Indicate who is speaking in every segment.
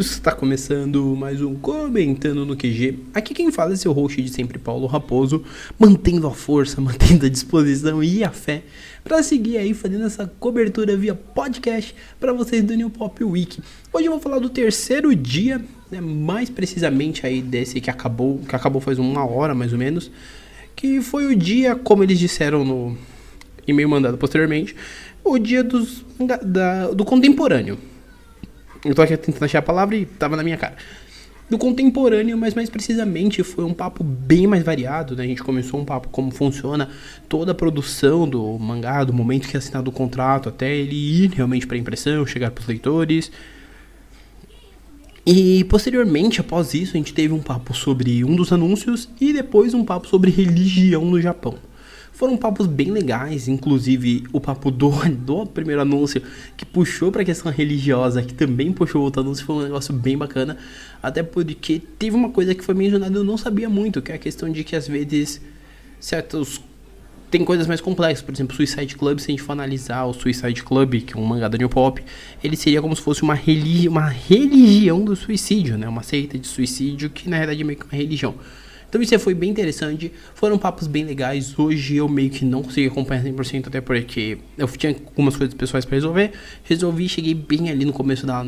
Speaker 1: Está começando mais um Comentando no QG. Aqui quem fala é seu host de sempre, Paulo Raposo, mantendo a força, mantendo a disposição e a fé para seguir aí fazendo essa cobertura via podcast para vocês do New Pop Week. Hoje eu vou falar do terceiro dia, né, mais precisamente aí desse que acabou faz uma hora mais ou menos, que foi o dia, como eles disseram no e-mail mandado posteriormente, o dia do contemporâneo. Eu tô aqui tentando achar a palavra e tava na minha cara. Do contemporâneo, mas mais precisamente foi um papo bem mais variado, né? A gente começou um papo como funciona toda a produção do mangá, do momento que é assinado o contrato até ele ir realmente para impressão, chegar para os leitores. E posteriormente, após isso, a gente teve um papo sobre um dos anúncios e depois um papo sobre religião no Japão. Foram papos bem legais, inclusive o papo do primeiro anúncio, que puxou para a questão religiosa, que também puxou outro anúncio, foi um negócio bem bacana. Até porque teve uma coisa que foi mencionada e eu não sabia muito, que é a questão de que às vezes tem coisas mais complexas. Por exemplo, Suicide Club, se a gente for analisar o Suicide Club, que é um mangá da New Pop, ele seria como se fosse uma religião do suicídio, né? Uma seita de suicídio que na verdade é meio que uma religião. Então isso foi bem interessante, foram papos bem legais. Hoje eu meio que não consegui acompanhar 100%, até porque eu tinha algumas coisas pessoais pra resolvi, cheguei bem no começo da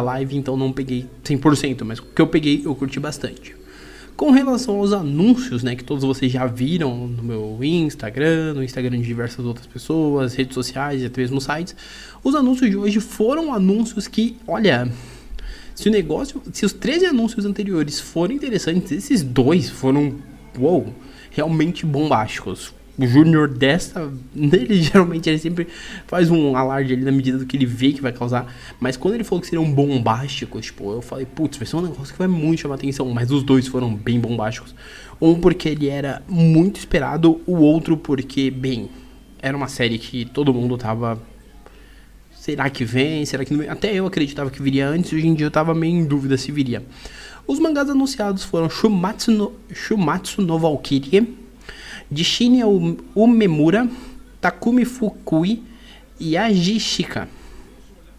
Speaker 1: live, então não peguei 100%, mas o que eu peguei eu curti bastante. Com relação aos anúncios, né, que todos vocês já viram no meu Instagram, no Instagram de diversas outras pessoas, redes sociais e até mesmo sites, os anúncios de hoje foram anúncios que, olha... Se os 13 anúncios anteriores foram interessantes, esses dois foram, realmente bombásticos. O Júnior ele sempre faz um alarde ali na medida do que ele vê que vai causar. Mas quando ele falou que seriam bombásticos, eu falei, putz, vai ser um negócio que vai muito chamar atenção. Mas os dois foram bem bombásticos. Um porque ele era muito esperado, o outro porque, era uma série que todo mundo tava... Será que vem? Será que não vem? Até eu acreditava que viria antes, hoje em dia eu tava meio em dúvida se viria. Os mangás anunciados foram Shumatsu no Valkyrie, de Shinya Umemura, Takumi Fukui e Ajishika.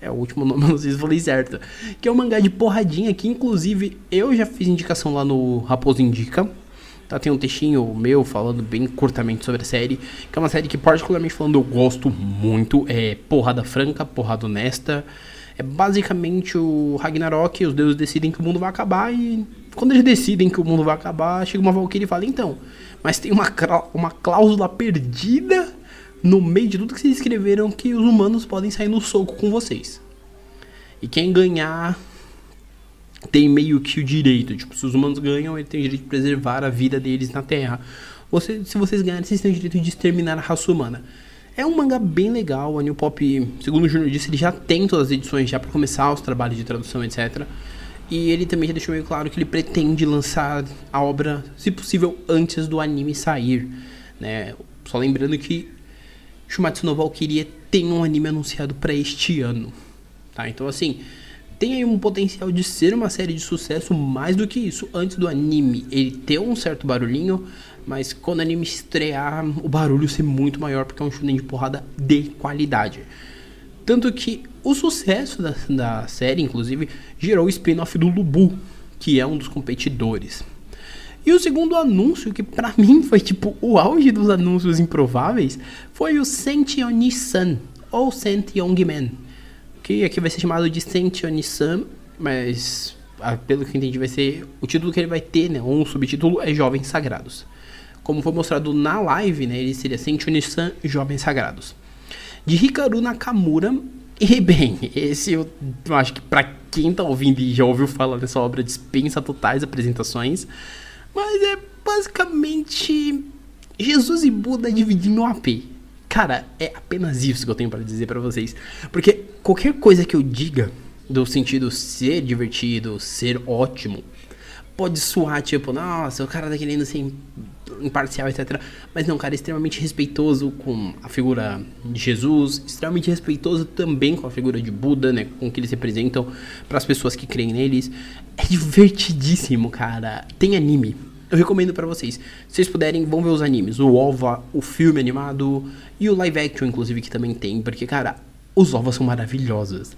Speaker 1: É o último nome, não sei se falei certo. Que é um mangá de porradinha que, inclusive, eu já fiz indicação lá no Raposo Indica. Tá, tem um textinho meu falando bem curtamente sobre a série, que é uma série que, particularmente falando, eu gosto muito. É porrada franca, porrada honesta. É basicamente o Ragnarok, os deuses decidem que o mundo vai acabar e quando eles decidem que o mundo vai acabar, chega uma Valkyrie e fala, então, mas tem uma cláusula perdida no meio de tudo que vocês escreveram que os humanos podem sair no soco com vocês. E quem ganhar... tem meio que o direito, se os humanos ganham, ele tem o direito de preservar a vida deles na Terra. Se vocês ganharem, vocês têm o direito de exterminar a raça humana. É um mangá bem legal, a New Pop, segundo o Júnior disse, ele já tem todas as edições já para começar os trabalhos de tradução, etc. E ele também já deixou meio claro que ele pretende lançar a obra, se possível, antes do anime sair, né? Só lembrando que Shumatsu no Valkyrie tem um anime anunciado para este ano, tá? Então assim... tem aí um potencial de ser uma série de sucesso mais do que isso. Antes do anime, ele ter um certo barulhinho, mas quando o anime estrear, o barulho ser muito maior, porque é um shonen de porrada de qualidade. Tanto que o sucesso da série, inclusive, gerou o spin-off do Lubu, que é um dos competidores. E o segundo anúncio, que pra mim foi o auge dos anúncios improváveis, foi o Sentyoni-san, ou Sentyong-man, que aqui vai ser chamado de Sentyoni-san, mas pelo que eu entendi vai ser o título que ele vai ter, né? Um subtítulo é Jovens Sagrados. Como foi mostrado na live, né? Ele seria Sentyoni-san, Jovens Sagrados. De Hikaru Nakamura. E esse eu acho que pra quem tá ouvindo e já ouviu falar dessa obra, dispensa totais apresentações. Mas é basicamente Jesus e Buda dividindo o AP. Cara, é apenas isso que eu tenho pra dizer pra vocês. Porque qualquer coisa que eu diga, do sentido ser divertido, ser ótimo, pode soar nossa, o cara tá querendo ser imparcial, etc. Mas não, cara, é extremamente respeitoso com a figura de Jesus, extremamente respeitoso também com a figura de Buda, né, com o que eles representam pras pessoas que creem neles. É divertidíssimo, cara. Tem anime. Eu recomendo pra vocês. Se vocês puderem, vão ver os animes. O OVA, o filme animado e o live action, inclusive, que também tem. Porque, cara, os OVAs são maravilhosos.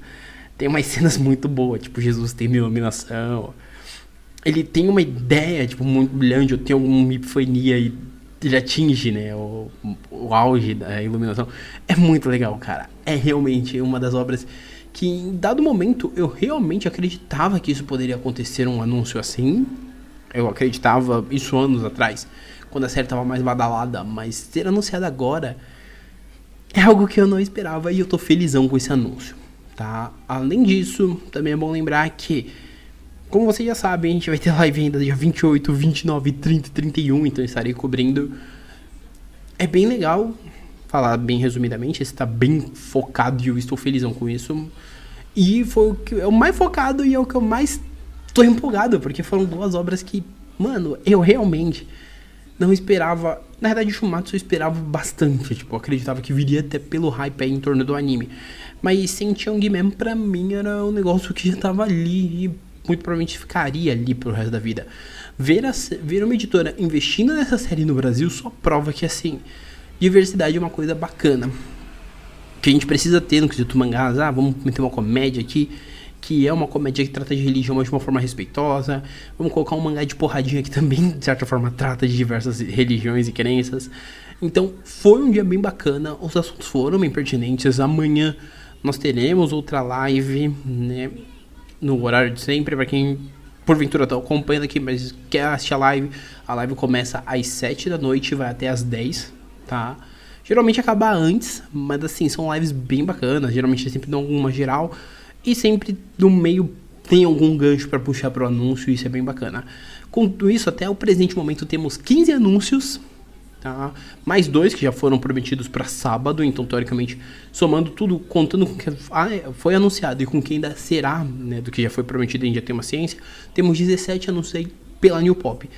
Speaker 1: tem umas cenas muito boas, tipo, Jesus tem uma iluminação. Ele tem uma ideia, tipo, muito brilhante, eu tenho uma epifania e ele atinge, né, o auge da iluminação. É muito legal, cara. É realmente uma das obras que, em dado momento, eu realmente acreditava que isso poderia acontecer, um anúncio assim. Eu acreditava isso anos atrás, quando a série tava mais badalada, mas ser anunciada agora é algo que eu não esperava e eu tô felizão com esse anúncio, tá? Além disso, também é bom lembrar que, como vocês já sabem, a gente vai ter live ainda dia 28, 29, 30 e 31, então eu estarei cobrindo. É bem legal, falar bem resumidamente, esse tá bem focado e eu estou felizão com isso. E foi o que é o mais focado e é o que eu mais tô empolgado, porque foram duas obras que, mano, eu realmente não esperava. Na verdade, o Shumatsu eu esperava bastante, tipo, eu acreditava que viria até pelo hype aí em torno do anime. Mas Senchang mesmo, pra mim, era um negócio que já tava ali e muito provavelmente ficaria ali pro resto da vida. Ver uma editora investindo nessa série no Brasil só prova que, assim, diversidade é uma coisa bacana. Que a gente precisa ter no quesito mangás. Vamos meter uma comédia aqui, que é uma comédia que trata de religião, mas de uma forma respeitosa. Vamos colocar um mangá de porradinha que também, de certa forma, trata de diversas religiões e crenças. Então, foi um dia bem bacana, os assuntos foram bem pertinentes. Amanhã nós teremos outra live, né, no horário de sempre, para quem porventura tá acompanhando aqui, mas quer assistir a live começa às 7 da noite e vai até às 10, tá? Geralmente acaba antes, mas assim, são lives bem bacanas, geralmente sempre dão alguma geral, e sempre no meio tem algum gancho para puxar pro anúncio, e isso é bem bacana. Com tudo isso, até o presente momento temos 15 anúncios, tá? Mais 2 que já foram prometidos para sábado, então teoricamente, somando tudo, contando com o que foi anunciado e com quem ainda será, né, do que já foi prometido, a gente já tem uma ciência, temos 17 anúncios aí pela New Pop.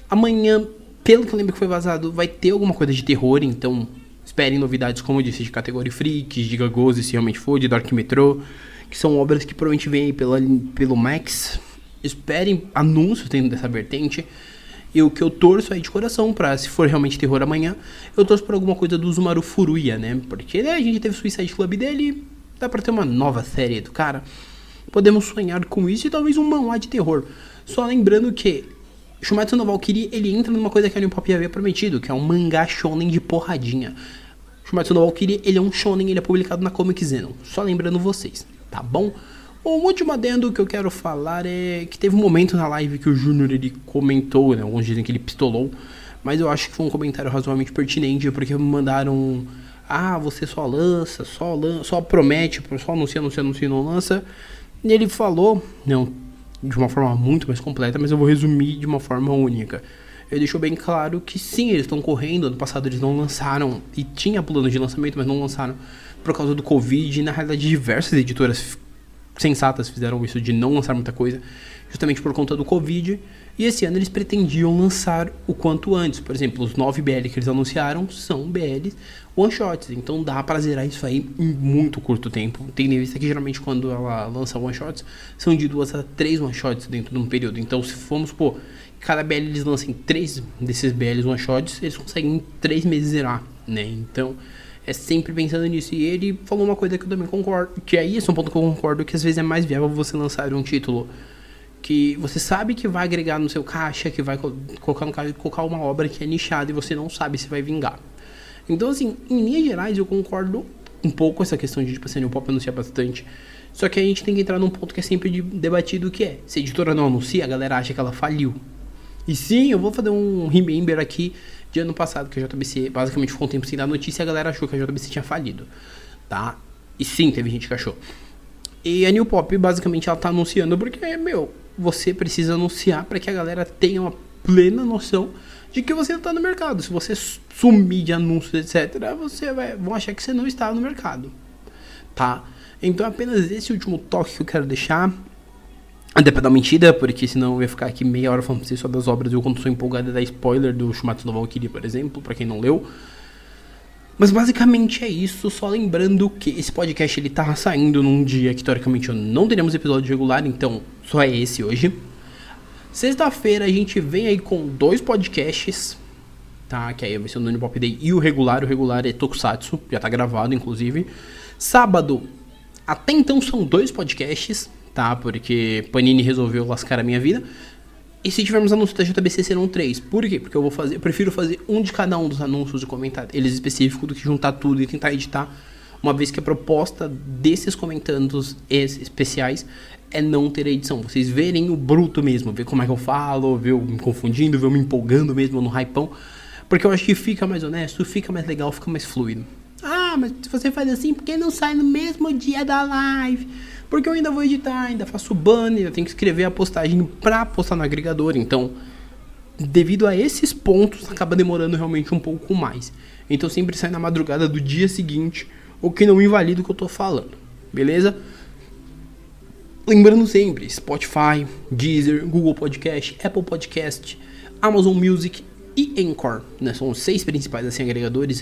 Speaker 1: Amanhã, pelo que eu lembro que foi vazado, vai ter alguma coisa de terror, então esperem novidades, como eu disse, de Category Freak, de Gagose, se realmente for, de Dark Metro, que são obras que provavelmente vêm aí pelo Max. Esperem anúncios dentro dessa vertente. E o que eu torço aí de coração, pra se for realmente terror amanhã, eu torço por alguma coisa do Uzumaru Furuya, né? Porque a gente teve o Suicide Club dele, dá pra ter uma nova série do cara. Podemos sonhar com isso e talvez um manhwa de terror. Só lembrando que Shumatsu no Valkyrie, ele entra numa coisa que a New Pop já havia prometido, que é um mangá shonen de porradinha. Shumatsu no Valkyrie, ele é um shonen, ele é publicado na Comic Zenon. Só lembrando vocês, tá bom? O último adendo que eu quero falar é que teve um momento na live que o Júnior, ele comentou, né? Alguns dizem que ele pistolou, mas eu acho que foi um comentário razoavelmente pertinente, porque me mandaram: você só lança, só promete, só anuncia, não lança. E ele falou, não, de uma forma muito mais completa, mas eu vou resumir de uma forma única. Ele deixou bem claro que sim, eles estão correndo. Ano passado eles não lançaram, e tinha plano de lançamento, mas não lançaram por causa do Covid. E na realidade diversas editoras sensatas fizeram isso, de não lançar muita coisa, justamente por conta do Covid. E esse ano eles pretendiam lançar o quanto antes. Por exemplo, os 9 BL que eles anunciaram são BLs one-shots, então dá pra zerar isso aí em muito curto tempo. Tem revista que geralmente quando ela lança one-shots, são de 2 a 3 one-shots dentro de um período. Então se formos supor, cada BL eles lancem 3 desses BLs one-shots, eles conseguem em 3 meses zerar, né? Então é sempre pensando nisso. E ele falou uma coisa que eu também concordo, que aí esse é um ponto que eu concordo, que às vezes é mais viável você lançar um título que você sabe que vai agregar no seu caixa, que vai colocar no caixa, colocar uma obra que é nichada e você não sabe se vai vingar. Então, assim, em linhas gerais eu concordo um pouco com essa questão de, tipo assim, o pop anuncia bastante. Só que a gente tem que entrar num ponto que é sempre debatido, que é: se a editora não anuncia, a galera acha que ela faliu. E sim, eu vou fazer um remember aqui de ano passado, que a JBC basicamente ficou um tempo sem dar notícia e a galera achou que a JBC tinha falido, tá? E sim, teve gente que achou. E a New Pop, basicamente, ela tá anunciando porque, você precisa anunciar para que a galera tenha uma plena noção de que você tá no mercado. Se você sumir de anúncios, etc., vão achar que você não está no mercado, tá? Então é apenas esse último toque que eu quero deixar. Até pra dar mentira, porque senão eu ia ficar aqui meia hora falando pra vocês só das obras. Eu, quando sou empolgado, dar spoiler do Shumatsu no Valkyrie, por exemplo, pra quem não leu. Mas basicamente é isso. Só lembrando que esse podcast ele tá saindo num dia que teoricamente não teremos episódio regular, então só é esse hoje. Sexta-feira a gente vem aí com 2 podcasts, tá? Que aí vai ser o Nonipop Day e o regular. O regular é Tokusatsu, já tá gravado inclusive. Sábado, Até então são 2 podcasts, tá? Porque Panini resolveu lascar a minha vida. E se tivermos anúncios da JBC serão 3. Por quê? Porque eu prefiro fazer um de cada um dos anúncios e comentar eles específicos do que juntar tudo e tentar editar. Uma vez que a proposta desses comentários especiais é não ter edição. Vocês verem o bruto mesmo, ver como é que eu falo, ver eu me confundindo, ver eu me empolgando mesmo no hypão. Porque eu acho que fica mais honesto, fica mais legal, fica mais fluido. Ah, mas se você faz assim, por que não sai no mesmo dia da live? Porque eu ainda vou editar, ainda faço banner, eu tenho que escrever a postagem pra postar no agregador. Então, devido a esses pontos, acaba demorando realmente um pouco mais. Então sempre sai na madrugada do dia seguinte, o que não invalida o que eu tô falando. Beleza? Lembrando sempre, Spotify, Deezer, Google Podcast, Apple Podcast, Amazon Music e Anchor, né? São os 6 principais assim, agregadores.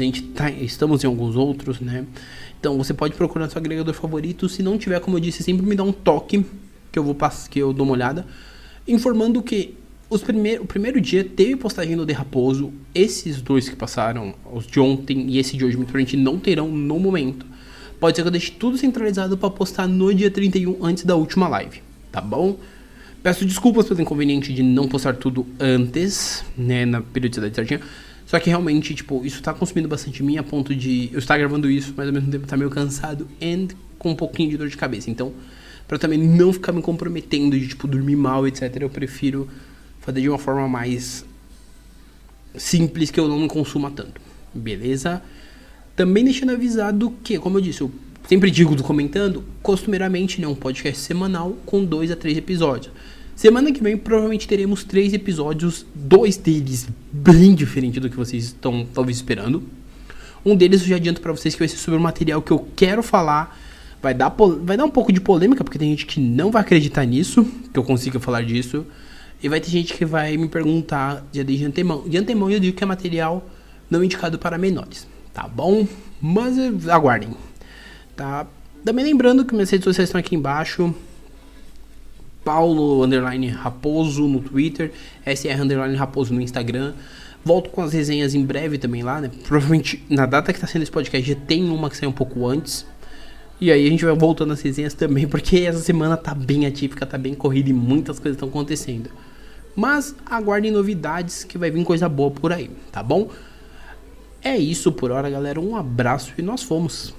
Speaker 1: Estamos em alguns outros, né? Então você pode procurar seu agregador favorito. Se não tiver, como eu disse, sempre me dá um toque que eu dou uma olhada, informando que o primeiro dia teve postagem no The Raposo. Esses 2 que passaram, os de ontem e esse de hoje, muito provavelmente não terão no momento. Pode ser que eu deixe tudo centralizado para postar no dia 31 antes da última live, tá bom? Peço desculpas pelo inconveniente de não postar tudo antes, né, na periodicidade certinha. Só que realmente, tipo, isso tá consumindo bastante mim a ponto de eu estar gravando isso, mas ao mesmo tempo tá meio cansado e com um pouquinho de dor de cabeça. Então, pra também não ficar me comprometendo de, tipo, dormir mal, etc., eu prefiro fazer de uma forma mais simples, que eu não me consuma tanto. Beleza? Também deixando avisado que, como eu disse, eu sempre digo do comentando, costumeiramente, né, um podcast semanal com 2 a 3 episódios. Semana que vem provavelmente teremos 3 episódios, 2 deles bem diferentes do que vocês estão talvez esperando. Um deles eu já adianto pra vocês que vai ser sobre o material que eu quero falar. Vai dar um pouco de polêmica, porque tem gente que não vai acreditar nisso, que eu consiga falar disso. E vai ter gente que vai me perguntar de antemão. De antemão eu digo que é material não indicado para menores, tá bom? Mas aguardem, tá? Também lembrando que minhas redes sociais estão aqui embaixo. Paulo_Raposo no Twitter, SR_Raposo no Instagram. Volto com as resenhas em breve também lá, né? Provavelmente na data que tá sendo esse podcast já tem uma que saiu um pouco antes. E aí a gente vai voltando às resenhas também, porque essa semana tá bem atípica, tá bem corrida e muitas coisas estão acontecendo. Mas aguardem novidades que vai vir coisa boa por aí, tá bom? É isso por hora, galera. Um abraço e nós fomos.